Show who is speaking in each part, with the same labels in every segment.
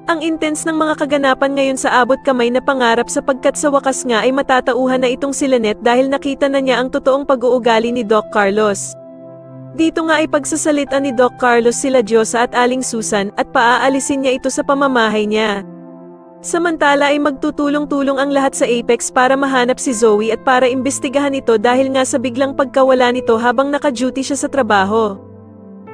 Speaker 1: Ang intense ng mga kaganapan ngayon sa abot kamay na pangarap sapagkat sa wakas nga ay matatauhan na itong si Lynette dahil nakita na niya ang totoong pag-uugali ni Doc Carlos. Dito nga ay pagsasalita ni Doc Carlos sila Diyosa at Aling Susan at paaalisin niya ito sa pamamahay niya. Samantala ay magtutulong-tulong ang lahat sa Apex para mahanap si Zoe at para imbestigahan ito dahil nga sa biglang pagkawala nito habang naka-duty siya sa trabaho.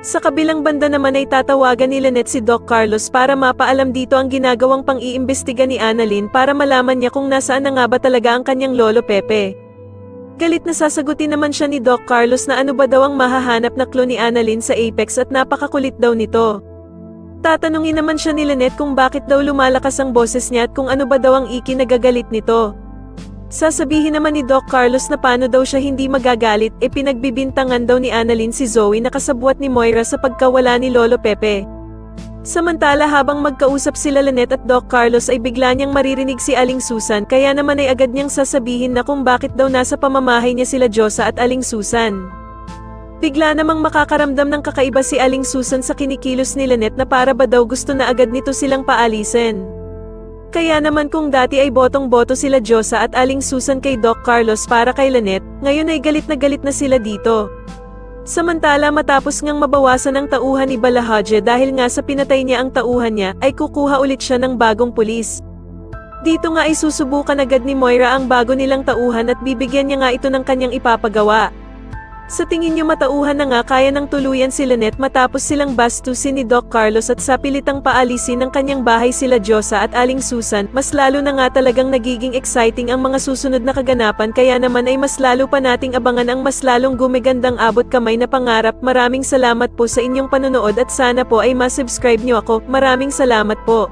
Speaker 1: Sa kabilang banda naman ay tatawagan ni Lynette si Doc Carlos para mapaalam dito ang ginagawang pang-iimbestiga ni Annalyn para malaman niya kung nasaan na nga ba talaga ang kanyang lolo Pepe. Galit na sasagutin naman siya ni Doc Carlos na ano ba daw ang mahahanap na clue ni Annalyn sa Apex at napakakulit daw nito. Tatanungin naman siya ni Lynette kung bakit daw lumalakas ang boses niya at kung ano ba daw ang ikinagagalit nito. Sasabihin naman ni Doc Carlos na paano daw siya hindi magagalit pinagbibintangan daw ni Annalyn si Zoe na kasabwat ni Moira sa pagkawala ni Lolo Pepe. Samantala habang magkausap sila Lynette at Doc Carlos ay bigla niyang maririnig si Aling Susan kaya naman ay agad niyang sasabihin na kung bakit daw nasa pamamahay niya sila Diyosa at Aling Susan. Bigla namang makakaramdam ng kakaiba si Aling Susan sa kinikilos ni Lynette na para ba daw gusto na agad nito silang paalisin. Kaya naman kung dati ay botong-boto sila Diyosa at Aling Susan kay Doc Carlos para kay Lynette, ngayon ay galit na sila dito. Samantala matapos ngang mabawasan ang tauhan ni Balahadje dahil nga sa pinatay niya ang tauhan niya, ay kukuha ulit siya ng bagong pulis. Dito nga ay susubukan agad ni Moira ang bago nilang tauhan at bibigyan niya nga ito ng kanyang ipapagawa. Sa tingin niyo matauhan na nga kaya ng tuluyan si Lynette matapos silang bastusin ni Doc Carlos at sa pilitang paalisin ng kanyang bahay sila Diyosa at Aling Susan, mas lalo na nga talagang nagiging exciting ang mga susunod na kaganapan kaya naman ay mas lalo pa nating abangan ang mas lalong gumigandang abot kamay na pangarap. Maraming salamat po sa inyong panonood at sana po ay ma-subscribe niyo ako. Maraming salamat po.